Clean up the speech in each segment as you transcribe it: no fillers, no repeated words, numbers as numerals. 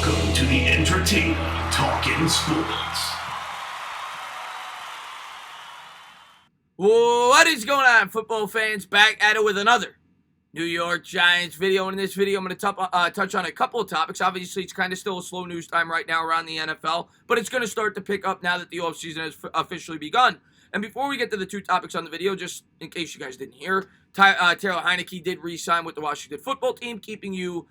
Welcome to the entertainer Talking Sports. What is going on, football fans? Back at it with another New York Giants video. And in this video, I'm going to touch on a couple of topics. Obviously, it's kind of still a slow news time right now around the NFL, but it's going to start to pick up now that the offseason has officially begun. And before we get to the two topics on the video, just in case you guys didn't hear, Taro Heineke did re-sign with the Washington football team, keeping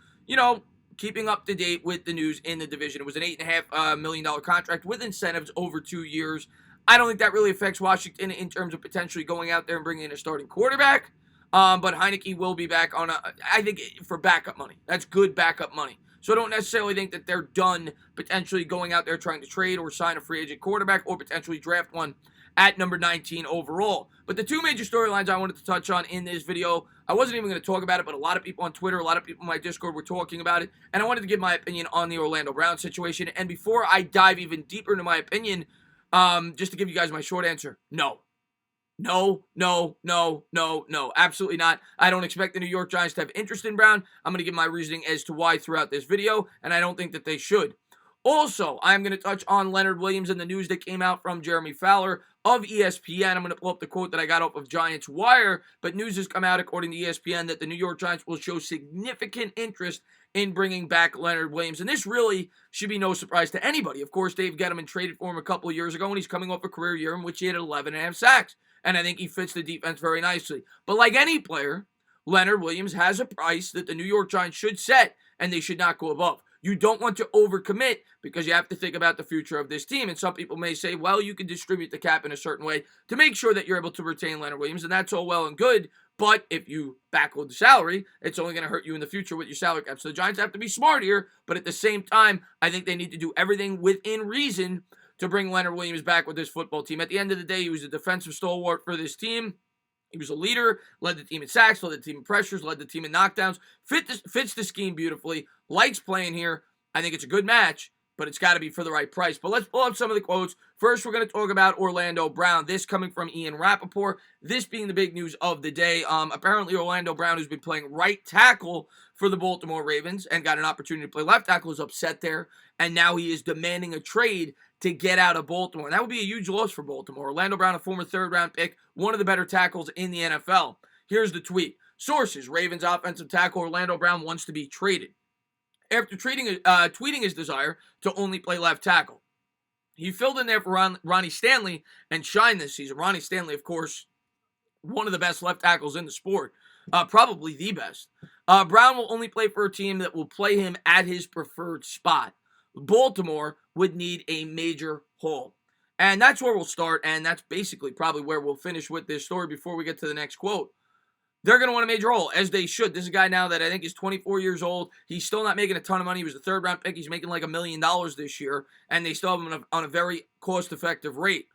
keeping up to date with the news in the division. It was an $8.5 million contract with incentives over 2 years. I don't think that really affects Washington in terms of potentially going out there and bringing in a starting quarterback. But Heineke will be back on, I think, for backup money. That's good backup money. So I don't necessarily think that they're done potentially going out there trying to trade or sign a free agent quarterback or potentially draft one at number 19 overall. But the two major storylines I wanted to touch on in this video, I wasn't even going to talk about it, but a lot of people on Twitter, a lot of people in my Discord were talking about it, and I wanted to give my opinion on the Orlando Brown situation. And before I dive even deeper into my opinion, just to give you guys my short answer, no. No, absolutely not. I don't expect the New York Giants to have interest in Brown. I'm going to give my reasoning as to why throughout this video, and I don't think that they should. Also, I'm going to touch on Leonard Williams and the news that came out from Jeremy Fowler of ESPN. I'm going to pull up the quote that I got off of Giants Wire, but news has come out according to ESPN that the New York Giants will show significant interest in bringing back Leonard Williams. And this really should be no surprise to anybody. Of course, Dave Gettleman traded for him a couple of years ago, and he's coming off a career year in which he had 11.5 sacks. And I think he fits the defense very nicely. But like any player, Leonard Williams has a price that the New York Giants should set, and they should not go above. You don't want to overcommit because you have to think about the future of this team. And some people may say, well, you can distribute the cap in a certain way to make sure that you're able to retain Leonard Williams, and that's all well and good. But if you backload the salary, it's only going to hurt you in the future with your salary cap. So the Giants have to be smart here, but at the same time, I think they need to do everything within reason to bring Leonard Williams back with this football team. At the end of the day, he was a defensive stalwart for this team. He was a leader, led the team in sacks, led the team in pressures, led the team in knockdowns, fits the scheme beautifully, likes playing here. I think it's a good match, but it's got to be for the right price. But let's pull up some of the quotes. First, we're going to talk about Orlando Brown. This coming from Ian Rappaport, this being the big news of the day. Apparently, Orlando Brown, who's been playing right tackle for the Baltimore Ravens and got an opportunity to play left tackle, is upset there, and now he is demanding a trade to get out of Baltimore. And that would be a huge loss for Baltimore. Orlando Brown, a former third-round pick, one of the better tackles in the NFL. Here's the tweet. Sources, Ravens offensive tackle Orlando Brown wants to be traded. After tweeting his desire to only play left tackle. He filled in there for Ronnie Stanley and shined this season. Ronnie Stanley, of course, one of the best left tackles in the sport. Probably the best. Brown will only play for a team that will play him at his preferred spot. Baltimore would need a major haul. And that's where we'll start, and that's basically probably where we'll finish with this story before we get to the next quote. They're going to want a major haul, as they should. This is a guy now that I think is 24 years old. He's still not making a ton of money. He was a third-round pick. He's making like $1 million this year, and they still have him on a very cost-effective rate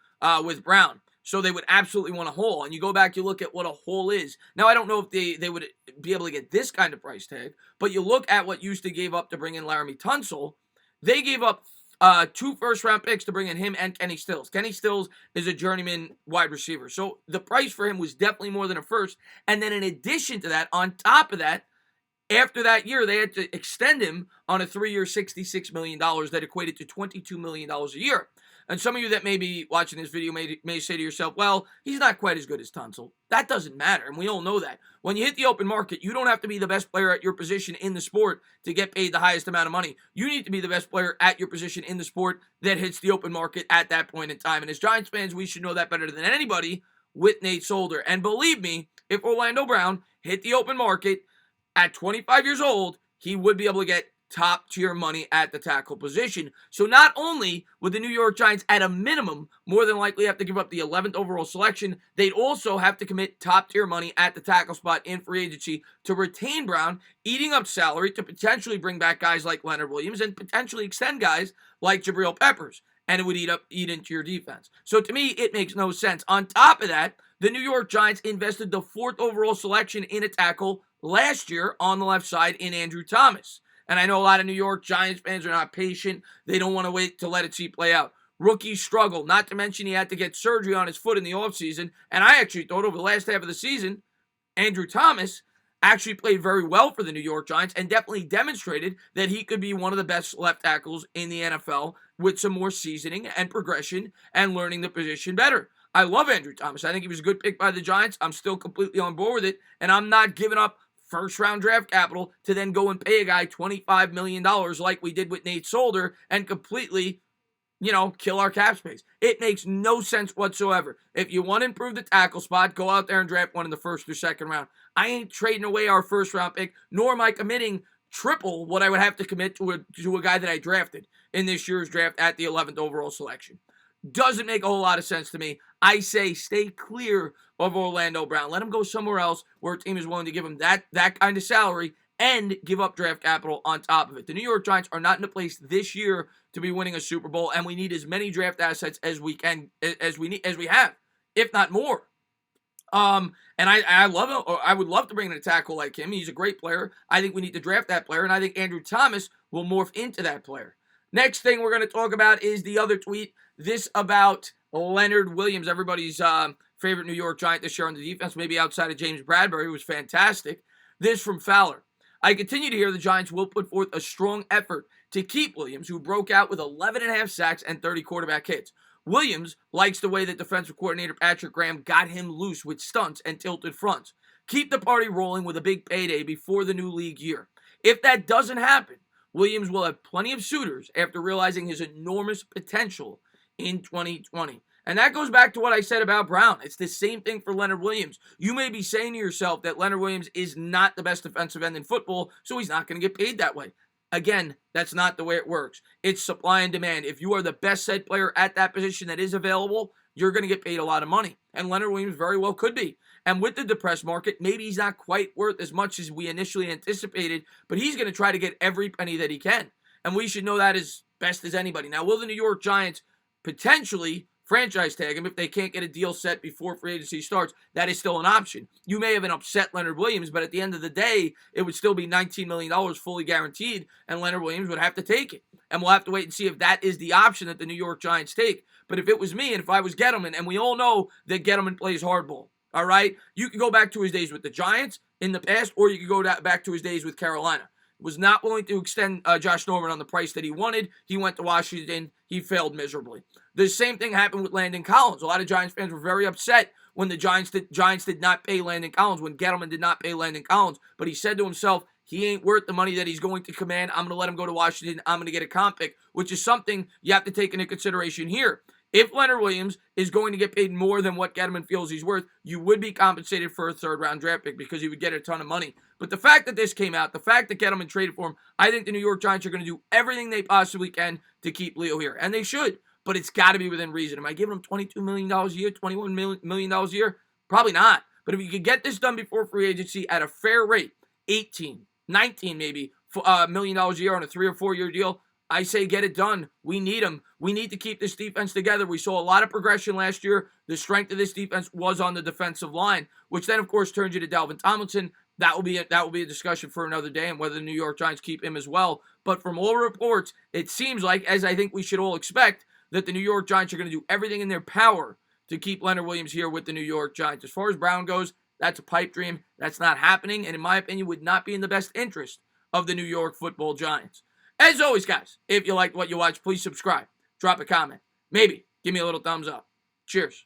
with Brown. So they would absolutely want a haul. And you go back, you look at what a haul is. Now, I don't know if they would be able to get this kind of price tag, but you look at what Houston gave up to bring in Laramie Tunsil. They gave up 2 first-round picks to bring in him and Kenny Stills. Kenny Stills is a journeyman wide receiver. So the price for him was definitely more than a first. And then in addition to that, on top of that, after that year, they had to extend him on a 3-year, $66 million that equated to $22 million a year. And some of you that may be watching this video may say to yourself, well, he's not quite as good as Tunsil. That doesn't matter, and we all know that. When you hit the open market, you don't have to be the best player at your position in the sport to get paid the highest amount of money. You need to be the best player at your position in the sport that hits the open market at that point in time. And as Giants fans, we should know that better than anybody with Nate Solder. And believe me, if Orlando Brown hit the open market at 25 years old, he would be able to get top-tier money at the tackle position. So not only would the New York Giants, at a minimum, more than likely have to give up the 11th overall selection, they'd also have to commit top-tier money at the tackle spot in free agency to retain Brown, eating up salary to potentially bring back guys like Leonard Williams and potentially extend guys like Jabril Peppers. And it would eat into your defense. So to me, it makes no sense. On top of that, the New York Giants invested the 4th overall selection in a tackle last year on the left side in Andrew Thomas. And I know a lot of New York Giants fans are not patient. They don't want to wait to let it see play out. Rookie struggle, not to mention he had to get surgery on his foot in the offseason. And I actually thought over the last half of the season, Andrew Thomas actually played very well for the New York Giants and definitely demonstrated that he could be one of the best left tackles in the NFL with some more seasoning and progression and learning the position better. I love Andrew Thomas. I think he was a good pick by the Giants. I'm still completely on board with it, and I'm not giving up first-round draft capital to then go and pay a guy $25 million like we did with Nate Solder and completely kill our cap space. It makes no sense whatsoever. If you want to improve the tackle spot, go out there and draft one in the first or second round. I ain't trading away our first round pick, nor am I committing triple what I would have to commit to a guy that I drafted in this year's draft at the 11th overall selection. Doesn't make a whole lot of sense to me. I say stay clear of Orlando Brown. Let him go somewhere else where a team is willing to give him that kind of salary and give up draft capital on top of it. The New York Giants are not in a place this year to be winning a Super Bowl, and we need as many draft assets as we we have, if not more. And I love him. Or I would love to bring in a tackle like him. He's a great player. I think we need to draft that player, and I think Andrew Thomas will morph into that player. Next thing we're going to talk about is the other tweet. This about Leonard Williams, everybody's favorite New York Giant this year on the defense, maybe outside of James Bradbury, who was fantastic. This from Fowler. I continue to hear the Giants will put forth a strong effort to keep Williams, who broke out with 11.5 sacks and 30 quarterback hits. Williams likes the way that defensive coordinator Patrick Graham got him loose with stunts and tilted fronts. Keep the party rolling with a big payday before the new league year. If that doesn't happen, Williams will have plenty of suitors after realizing his enormous potential in 2020. And that goes back to what I said about Brown. It's the same thing for Leonard Williams. You may be saying to yourself that Leonard Williams is not the best defensive end in football, so he's not going to get paid that way. Again, that's not the way it works. It's supply and demand. If you are the best said player at that position that is available, you're going to get paid a lot of money. And Leonard Williams very well could be. And with the depressed market, maybe he's not quite worth as much as we initially anticipated, but he's going to try to get every penny that he can. And we should know that as best as anybody. Now, will the New York Giants potentially franchise tag him if they can't get a deal set before free agency starts? That is still an option. You may have an upset Leonard Williams, but at the end of the day, it would still be $19 million fully guaranteed, and Leonard Williams would have to take it. And we'll have to wait and see if that is the option that the New York Giants take. But if it was me and if I was Gettleman, and we all know that Gettleman plays hardball, all right? You can go back to his days with the Giants in the past, or you could go back to his days with Carolina. Was not willing to extend Josh Norman on the price that he wanted. He went to Washington. He failed miserably. The same thing happened with Landon Collins. A lot of Giants fans were very upset when the Giants did not pay Landon Collins, when Gettleman did not pay Landon Collins. But he said to himself, he ain't worth the money that he's going to command. I'm going to let him go to Washington. I'm going to get a comp pick, which is something you have to take into consideration here. If Leonard Williams is going to get paid more than what Gettleman feels he's worth, you would be compensated for a third-round draft pick because he would get a ton of money. But the fact that this came out, the fact that Gettleman traded for him, I think the New York Giants are going to do everything they possibly can to keep Leo here. And they should, but it's got to be within reason. Am I giving him $22 million a year, $21 million a year? Probably not. But if you could get this done before free agency at a fair rate, 18, 19 maybe, $1 million a year on a 3 or 4 year deal, I say get it done. We need him. We need to keep this defense together. We saw a lot of progression last year. The strength of this defense was on the defensive line, which then, of course, turns you to Dalvin Tomlinson. That will be a discussion for another day and whether the New York Giants keep him as well. But from all reports, it seems like, as I think we should all expect, that the New York Giants are going to do everything in their power to keep Leonard Williams here with the New York Giants. As far as Brown goes, that's a pipe dream. That's not happening, and in my opinion, would not be in the best interest of the New York Football Giants. As always, guys, if you liked what you watched, please subscribe. Drop a comment. Maybe give me a little thumbs up. Cheers.